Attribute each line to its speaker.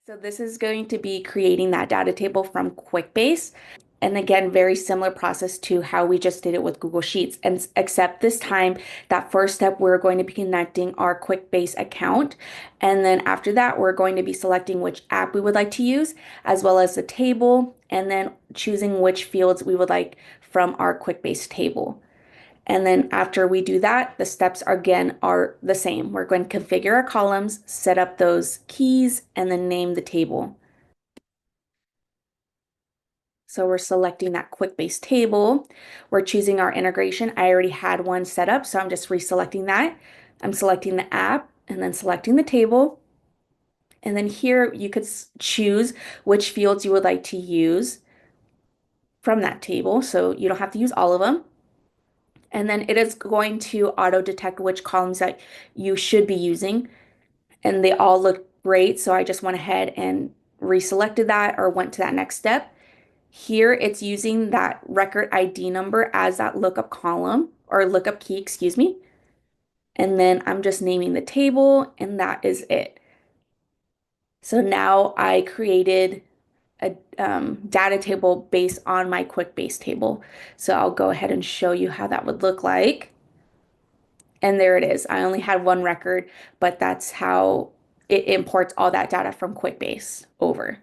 Speaker 1: So this is going to be creating that data table from Quickbase. And again, very similar process to how we just did it with Google Sheets. And except this time, that first step, we're going to be connecting our Quickbase account. And then after that, we're going to be selecting which app we would like to use, as well as the table, and then choosing which fields we would like from our Quickbase table. And then after we do that, the steps again are the same. We're going to configure our columns, set up those keys, and then name the table. So we're selecting that Quickbase table. We're choosing our integration. I already had one set up, so I'm just reselecting that. I'm selecting the app and then selecting the table. And then here you could choose which fields you would like to use from that table. So you don't have to use all of them. And then it is going to auto detect which columns that you should be using. And they all look great. So I just went ahead and reselected that or went to that next step. Here it's using that record ID number as that lookup column or lookup key, excuse me. And then I'm just naming the table and that is it. So now I created a data table based on my Quickbase table. So I'll go ahead and show you how that would look like. And there it is. I only had one record, but that's how it imports all that data from Quickbase over.